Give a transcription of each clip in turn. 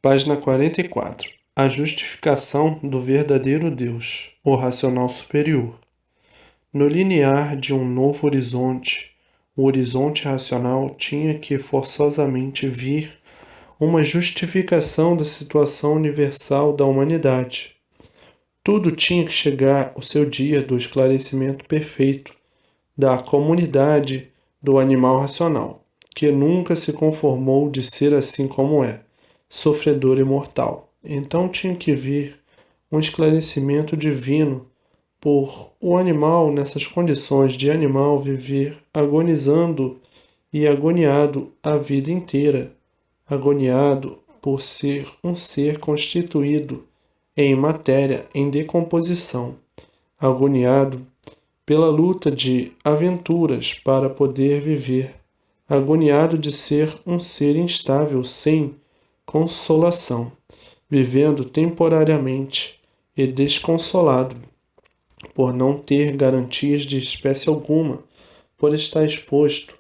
Página 44. A justificação do verdadeiro Deus, o racional superior. No linear de um novo horizonte, o horizonte racional tinha que forçosamente vir uma justificação da situação universal da humanidade. Tudo tinha que chegar ao seu dia do esclarecimento perfeito da comunidade do animal racional, que nunca se conformou de ser assim como é, sofredor e mortal. Então tinha que vir um esclarecimento divino por o animal, nessas condições de animal, viver agonizando e agoniado a vida inteira, agoniado por ser um ser constituído em matéria em decomposição, agoniado pela luta de aventuras para poder viver, agoniado de ser um ser instável sem consolação, vivendo temporariamente e desconsolado, por não ter garantias de espécie alguma, por estar exposto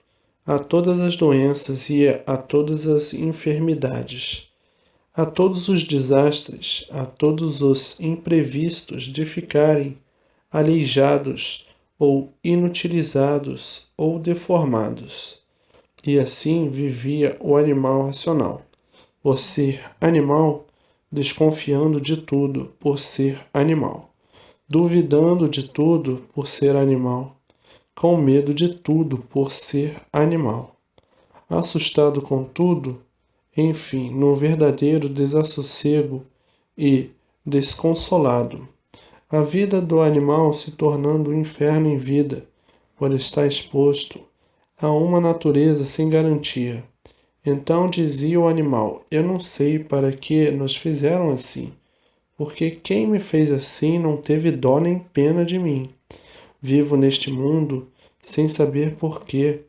a todas as doenças e a todas as enfermidades, a todos os desastres, a todos os imprevistos de ficarem aleijados ou inutilizados ou deformados. E assim vivia o animal racional, por ser animal, desconfiando de tudo por ser animal, duvidando de tudo por ser animal, com medo de tudo por ser animal, assustado com tudo, enfim, num verdadeiro desassossego e desconsolado. A vida do animal se tornando um inferno em vida, por estar exposto a uma natureza sem garantia. Então dizia o animal: eu não sei para que nos fizeram assim, porque quem me fez assim não teve dó nem pena de mim. Vivo neste mundo sem saber por quê,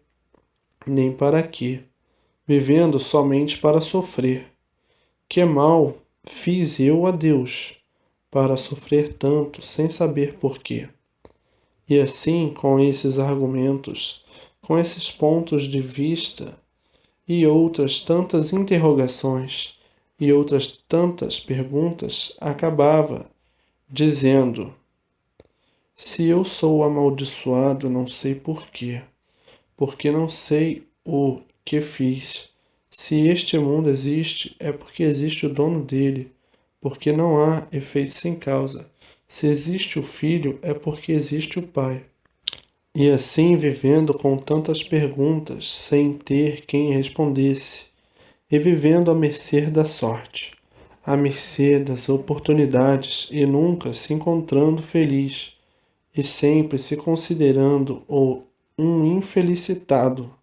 nem para quê, vivendo somente para sofrer. Que mal fiz eu a Deus para sofrer tanto sem saber por quê? E assim, com esses argumentos, com esses pontos de vista e outras tantas interrogações e outras tantas perguntas, acabava dizendo: se eu sou amaldiçoado, não sei por quê, porque não sei o que fiz. Se este mundo existe, é porque existe o dono dele, porque não há efeito sem causa. Se existe o filho, é porque existe o pai. E assim vivendo com tantas perguntas, sem ter quem respondesse, e vivendo à mercê da sorte, à mercê das oportunidades, e nunca se encontrando feliz, e sempre se considerando um infelicitado,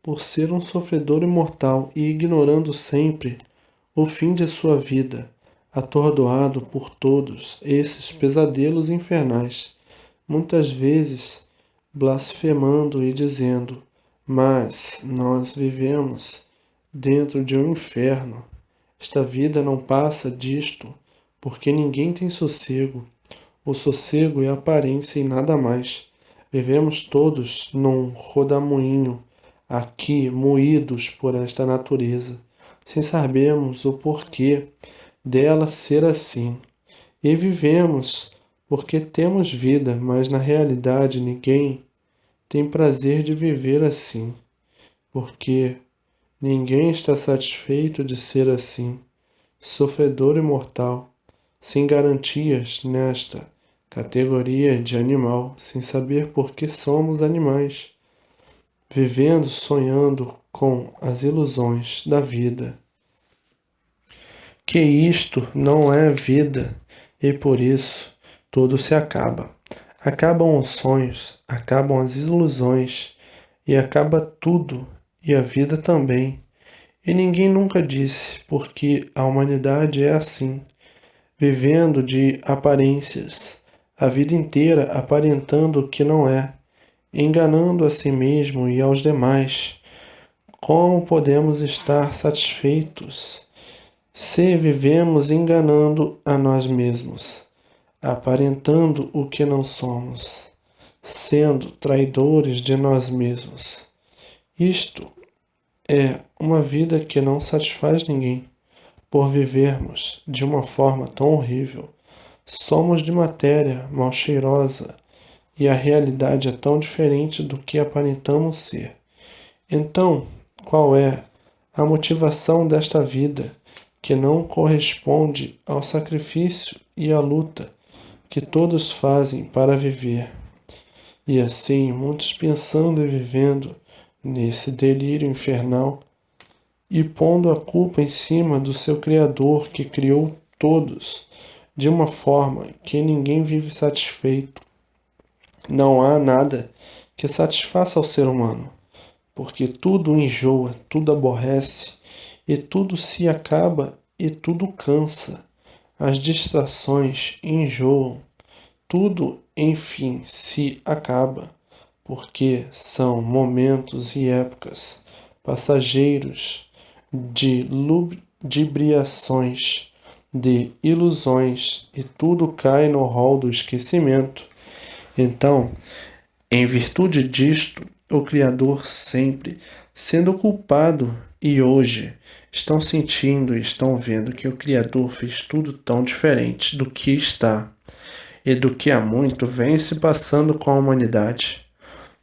por ser um sofredor imortal e ignorando sempre o fim de sua vida, atordoado por todos esses pesadelos infernais, muitas vezes blasfemando e dizendo: mas nós vivemos dentro de um inferno. Esta vida não passa disto, porque ninguém tem sossego. O sossego é aparência e nada mais. Vivemos todos num rodamuinho, aqui moídos por esta natureza, sem sabermos o porquê dela ser assim. E vivemos porque temos vida, mas na realidade ninguém tem prazer de viver assim, porque ninguém está satisfeito de ser assim, sofredor e mortal, sem garantias nesta categoria de animal, sem saber por que somos animais, vivendo, sonhando com as ilusões da vida. Que isto não é vida e por isso tudo se acaba. Acabam os sonhos, acabam as ilusões e acaba tudo e a vida também. E ninguém nunca disse porque a humanidade é assim, vivendo de aparências, a vida inteira aparentando o que não é, enganando a si mesmo e aos demais. Como podemos estar satisfeitos se vivemos enganando a nós mesmos, aparentando o que não somos, sendo traidores de nós mesmos? Isto é uma vida que não satisfaz ninguém, por vivermos de uma forma tão horrível. Somos de matéria mal cheirosa e a realidade é tão diferente do que aparentamos ser. Então, qual é a motivação desta vida que não corresponde ao sacrifício e à luta que todos fazem para viver? E assim, muitos pensando e vivendo nesse delírio infernal e pondo a culpa em cima do seu Criador que criou todos de uma forma que ninguém vive satisfeito. Não há nada que satisfaça ao ser humano, porque tudo enjoa, tudo aborrece, e tudo se acaba e tudo cansa. As distrações enjoam, tudo, enfim, se acaba, porque são momentos e épocas passageiros de ludibriações, de ilusões, e tudo cai no rol do esquecimento. Então, em virtude disto, o Criador sempre sendo culpado e hoje estão sentindo e estão vendo que o Criador fez tudo tão diferente do que está e do que há muito vem se passando com a humanidade.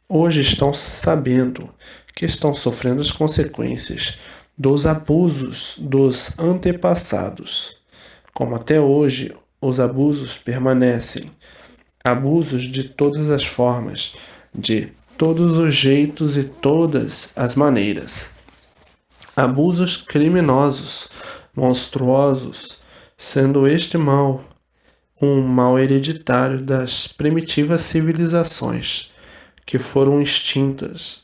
Hoje estão sabendo que estão sofrendo as consequências dos abusos dos antepassados. Como até hoje os abusos permanecem, abusos de todas as formas, de todos os jeitos e todas as maneiras. Abusos criminosos, monstruosos, sendo este mal um mal hereditário das primitivas civilizações que foram extintas,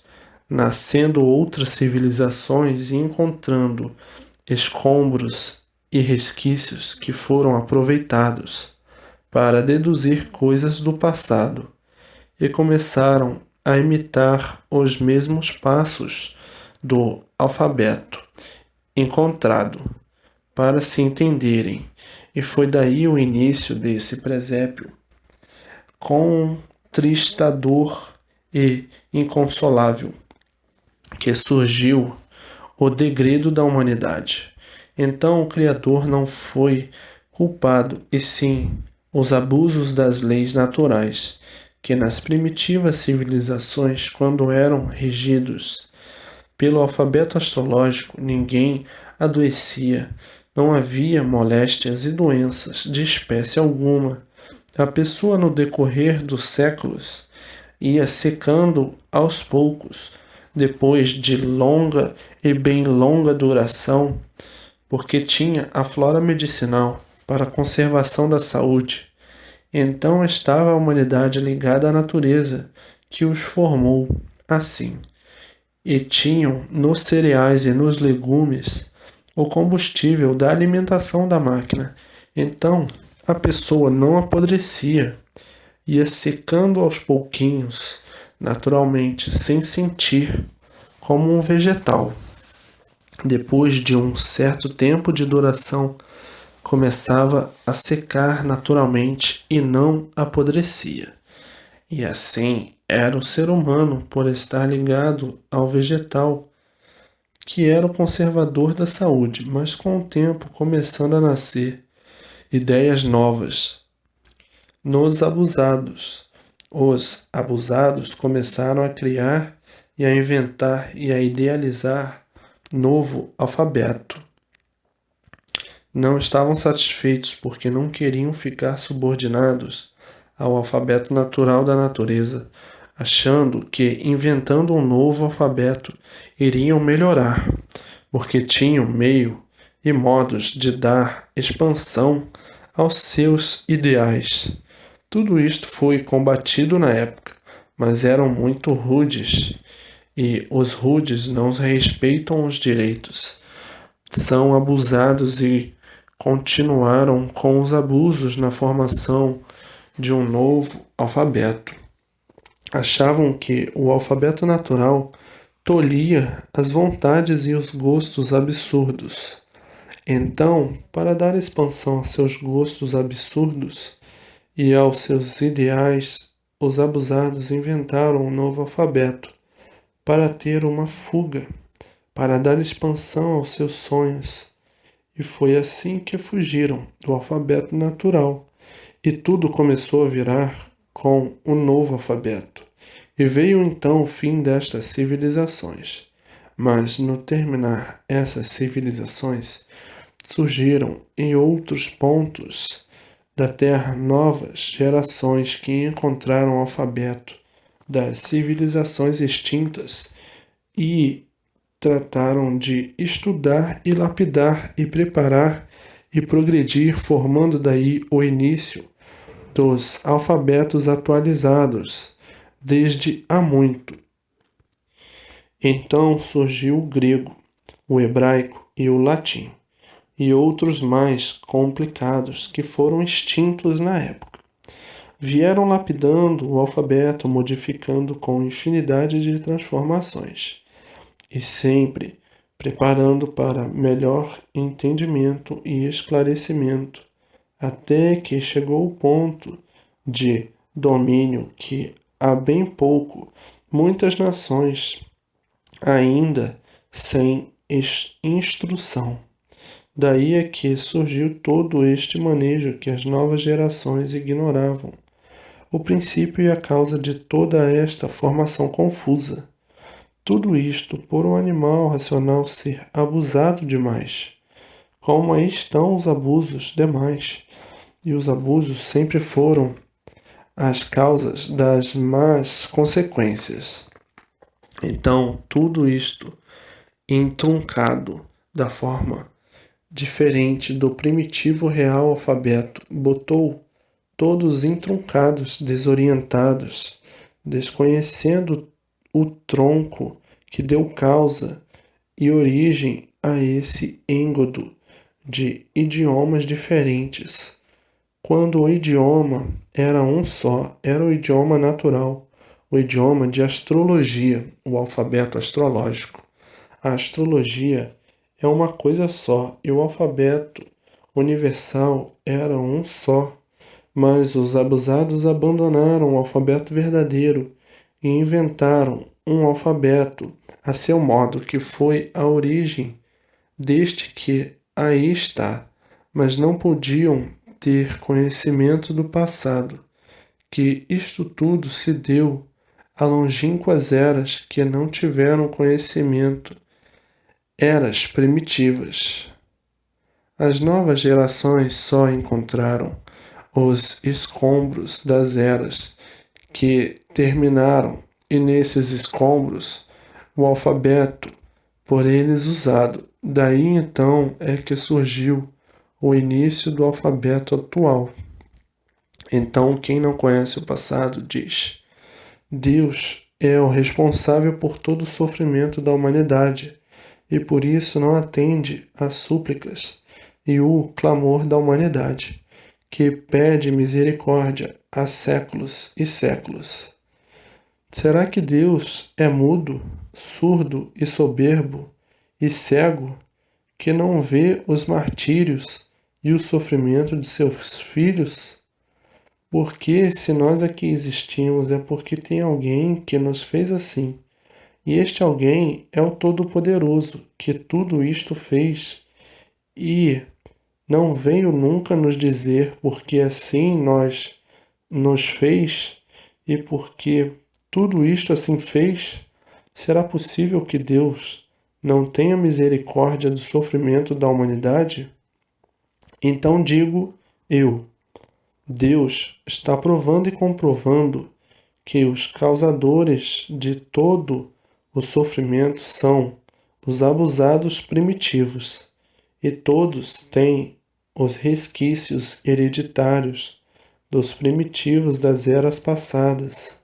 nascendo outras civilizações e encontrando escombros e resquícios que foram aproveitados para deduzir coisas do passado e começaram a imitar os mesmos passos do alfabeto encontrado para se entenderem. E foi daí o início desse presépio contristador e inconsolável que surgiu o degredo da humanidade. Então o Criador não foi culpado, e sim os abusos das leis naturais, que nas primitivas civilizações, quando eram regidos pelo alfabeto astrológico, ninguém adoecia, não havia moléstias e doenças de espécie alguma. A pessoa, no decorrer dos séculos, ia secando aos poucos, depois de longa e bem longa duração, porque tinha a flora medicinal para a conservação da saúde. Então estava a humanidade ligada à natureza que os formou assim, e tinham nos cereais e nos legumes o combustível da alimentação da máquina. Então a pessoa não apodrecia, ia secando aos pouquinhos, naturalmente, sem sentir, como um vegetal. Depois de um certo tempo de duração, começava a secar naturalmente e não apodrecia. E assim era o ser humano, por estar ligado ao vegetal, que era o conservador da saúde, mas com o tempo começando a nascer ideias novas nos abusados. Os abusados começaram a criar e a inventar e a idealizar novo alfabeto. Não estavam satisfeitos porque não queriam ficar subordinados ao alfabeto natural da natureza, achando que inventando um novo alfabeto iriam melhorar, porque tinham meio e modos de dar expansão aos seus ideais. Tudo isto foi combatido na época, mas eram muito rudes, e os rudes não respeitam os direitos. São abusados e continuaram com os abusos na formação de um novo alfabeto. Achavam que o alfabeto natural tolhia as vontades e os gostos absurdos. Então, para dar expansão a seus gostos absurdos e aos seus ideais, os abusados inventaram um novo alfabeto para ter uma fuga, para dar expansão aos seus sonhos E foi assim que fugiram do alfabeto natural. E tudo começou a virar com o novo alfabeto. E veio então o fim destas civilizações. Mas no terminar essas civilizações, surgiram em outros pontos da Terra novas gerações que encontraram o alfabeto das civilizações extintas e trataram de estudar e lapidar e preparar e progredir, formando daí o início dos alfabetos atualizados desde há muito. Então surgiu o grego, o hebraico e o latim, e outros mais complicados que foram extintos na época. Vieram lapidando o alfabeto, modificando com infinidade de transformações, e sempre preparando para melhor entendimento e esclarecimento, até que chegou o ponto de domínio que há bem pouco muitas nações ainda sem instrução. Daí é que surgiu todo este manejo que as novas gerações ignoravam, o princípio e a causa de toda esta formação confusa. Tudo isto por um animal racional ser abusado demais. Como aí estão os abusos demais, e os abusos sempre foram as causas das más consequências. Então, tudo isto entroncado da forma diferente do primitivo real alfabeto, botou todos entruncados, desorientados, desconhecendo o tronco que deu causa e origem a esse êngodo de idiomas diferentes, quando o idioma era um só, era o idioma natural, o idioma de astrologia, o alfabeto astrológico. A astrologia é uma coisa só e o alfabeto universal era um só, mas os abusados abandonaram o alfabeto verdadeiro e inventaram um alfabeto a seu modo, que foi a origem deste que aí está, mas não podiam ter conhecimento do passado, que isto tudo se deu a longínquas eras que não tiveram conhecimento, eras primitivas. As novas gerações só encontraram os escombros das eras que terminaram, e nesses escombros o alfabeto por eles usado. Daí então é que surgiu o início do alfabeto atual. Então, quem não conhece o passado diz: Deus é o responsável por todo o sofrimento da humanidade e por isso não atende às súplicas e o clamor da humanidade, que pede misericórdia há séculos e séculos. Será que Deus é mudo, surdo e soberbo e cego, que não vê os martírios e o sofrimento de seus filhos? Porque se nós aqui existimos é porque tem alguém que nos fez assim. E este alguém é o Todo-Poderoso, que tudo isto fez e não veio nunca nos dizer porque assim nos fez e porque tudo isto assim fez. Será possível que Deus não tenha misericórdia do sofrimento da humanidade? Então digo eu, Deus está provando e comprovando que os causadores de todo o sofrimento são os abusados primitivos, e todos têm os resquícios hereditários dos primitivos das eras passadas.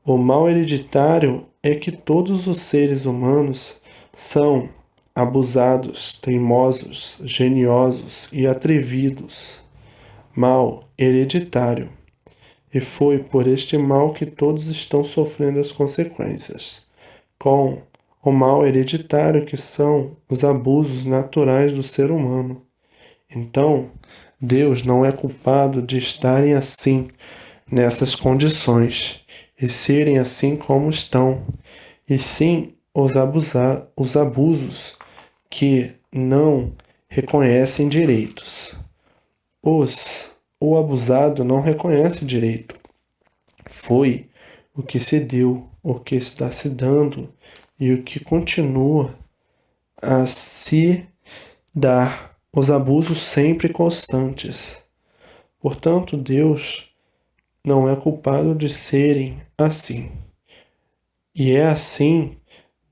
O mal hereditário é que todos os seres humanos são abusados, teimosos, geniosos e atrevidos. Mal hereditário. E foi por este mal que todos estão sofrendo as consequências, com o mal hereditário que são os abusos naturais do ser humano. Então, Deus não é culpado de estarem assim, nessas condições, e serem assim como estão, e sim os abusos que não reconhecem direitos. O abusado não reconhece direito. Foi o que se deu, o que está se dando e o que continua a se dar, os abusos sempre constantes. Portanto, Deus não é culpado de serem assim. E é assim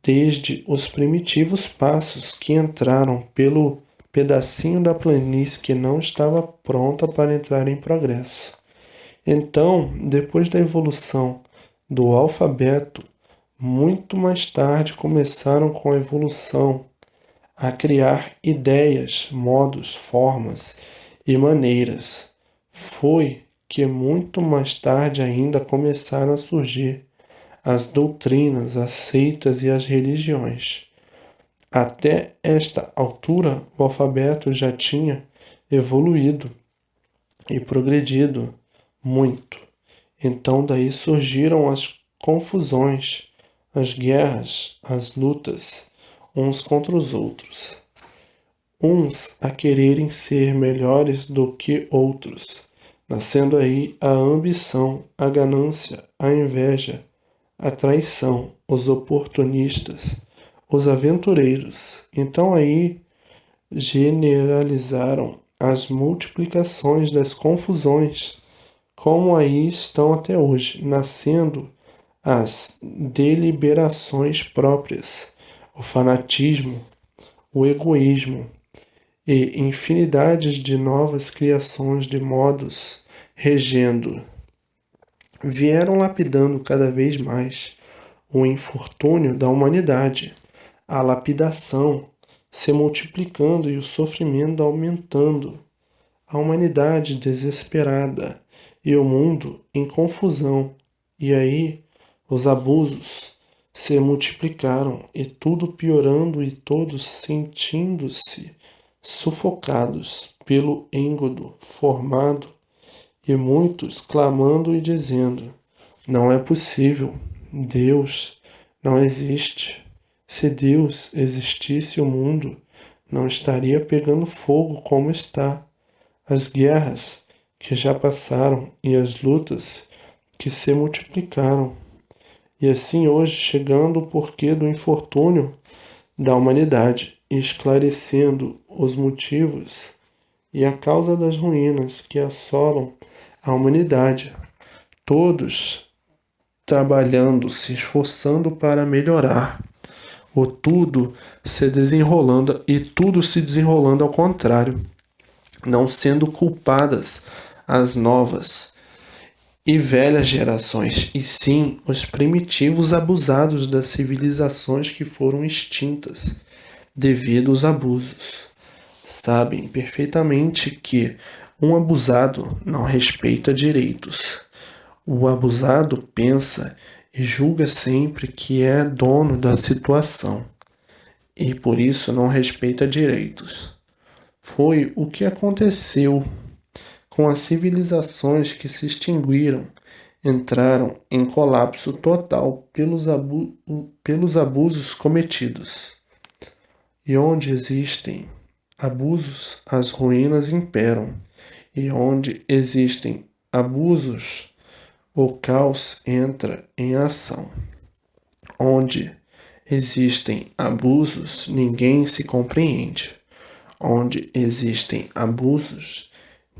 desde os primitivos passos que entraram pelo pedacinho da planície que não estava pronta para entrar em progresso. Então, depois da evolução do alfabeto, muito mais tarde começaram com a evolução a criar ideias, modos, formas e maneiras. Foi que muito mais tarde ainda começaram a surgir as doutrinas, as seitas e as religiões. Até esta altura, o alfabeto já tinha evoluído e progredido muito. Então daí surgiram as confusões, as guerras, as lutas, uns contra os outros. Uns a quererem ser melhores do que outros, nascendo aí a ambição, a ganância, a inveja, a traição, os oportunistas, os aventureiros. Então aí generalizaram as multiplicações das confusões, como aí estão até hoje, nascendo as deliberações próprias, o fanatismo, o egoísmo e infinidades de novas criações de modos regendo. Vieram lapidando cada vez mais o infortúnio da humanidade, a lapidação se multiplicando e o sofrimento aumentando, a humanidade desesperada e o mundo em confusão. E aí os abusos se multiplicaram e tudo piorando e todos sentindo-se sufocados pelo êngodo formado e muitos clamando e dizendo: não é possível, Deus não existe. Se Deus existisse, o mundo não estaria pegando fogo como está. As guerras que já passaram e as lutas que se multiplicaram. E assim hoje chegando o porquê do infortúnio da humanidade, esclarecendo os motivos e a causa das ruínas que assolam a humanidade. Todos trabalhando, se esforçando para melhorar. O tudo se desenrolando e tudo se desenrolando ao contrário, não sendo culpadas as novas e velhas gerações, e sim os primitivos abusados das civilizações que foram extintas devido aos abusos. Sabem perfeitamente que um abusado não respeita direitos. O abusado pensa e julga sempre que é dono da situação e por isso não respeita direitos. Foi o que aconteceu com as civilizações que se extinguiram, entraram em colapso total pelos abusos cometidos. E onde existem abusos, as ruínas imperam. E onde existem abusos, o caos entra em ação. Onde existem abusos, ninguém se compreende. Onde existem abusos,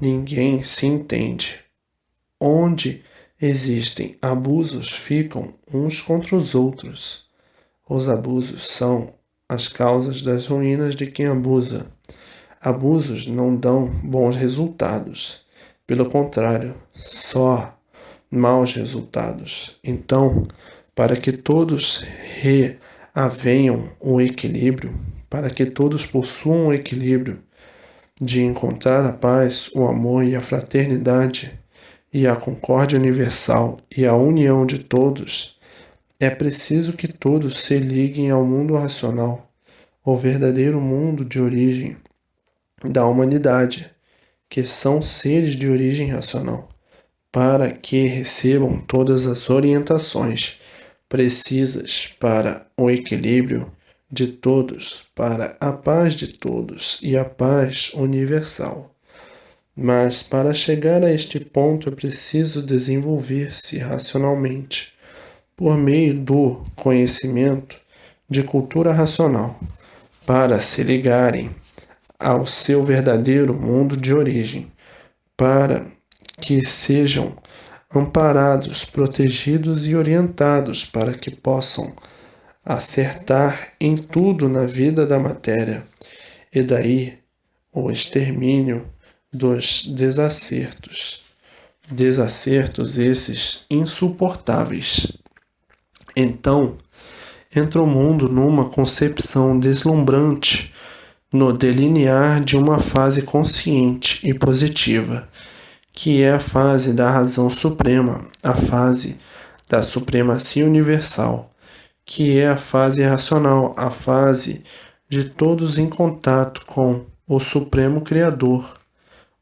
ninguém se entende. Onde existem abusos, ficam uns contra os outros. Os abusos são as causas das ruínas de quem abusa. Abusos não dão bons resultados. Pelo contrário, só maus resultados. Então, para que todos reavenham o equilíbrio, para que todos possuam o equilíbrio de encontrar a paz, o amor e a fraternidade e a concórdia universal e a união de todos, é preciso que todos se liguem ao mundo racional, o verdadeiro mundo de origem da humanidade, que são seres de origem racional, para que recebam todas as orientações precisas para o equilíbrio de todos para a paz de todos e a paz universal. Mas para chegar a este ponto é preciso desenvolver-se racionalmente, por meio do conhecimento de cultura racional, para se ligarem ao seu verdadeiro mundo de origem, para que sejam amparados, protegidos e orientados para que possam acertar em tudo na vida da matéria, e daí o extermínio dos desacertos esses insuportáveis. Então, entra o mundo numa concepção deslumbrante no delinear de uma fase consciente e positiva, que é a fase da razão suprema, a fase da supremacia universal, que é a fase racional, a fase de todos em contato com o Supremo Criador,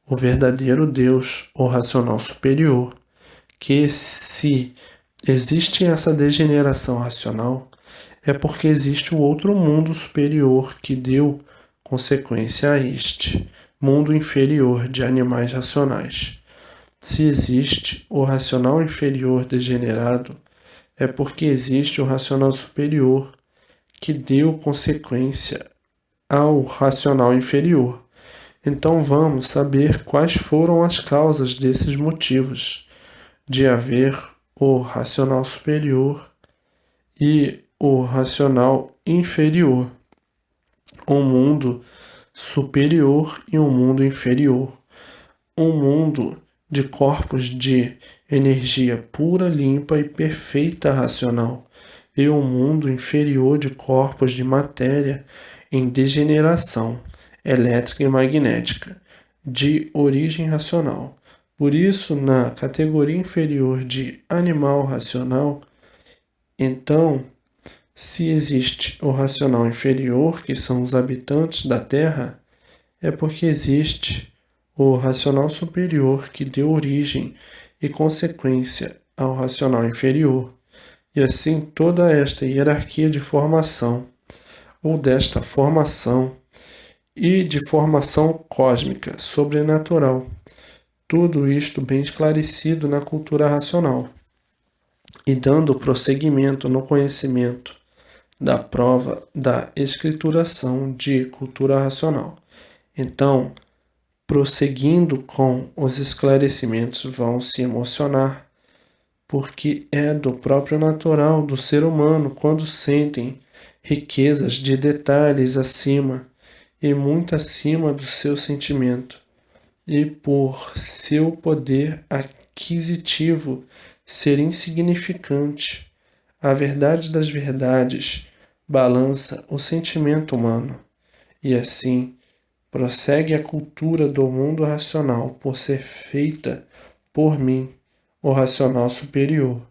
o verdadeiro Deus, o racional superior, que se existe essa degeneração racional, é porque existe o outro mundo superior que deu consequência a este mundo inferior de animais racionais. Se existe o racional inferior degenerado, é porque existe o racional superior que deu consequência ao racional inferior. Então vamos saber quais foram as causas desses motivos de haver o racional superior e o racional inferior, um mundo superior e um mundo inferior, um mundo de corpos de energia pura, limpa e perfeita racional, e um mundo inferior de corpos de matéria em degeneração elétrica e magnética, de origem racional. Por isso, na categoria inferior de animal racional, então, se existe o racional inferior, que são os habitantes da Terra, é porque existe o racional superior que deu origem e consequência ao racional inferior. E assim toda esta hierarquia de formação, ou desta formação, e de formação cósmica, sobrenatural. Tudo isto bem esclarecido na cultura racional. E dando prosseguimento no conhecimento da prova da escrituração de cultura racional. Então, prosseguindo com os esclarecimentos, vão se emocionar, porque é do próprio natural do ser humano quando sentem riquezas de detalhes acima e muito acima do seu sentimento, e por seu poder aquisitivo ser insignificante, a verdade das verdades balança o sentimento humano, e assim prossegue a cultura do mundo racional por ser feita por mim, o racional superior.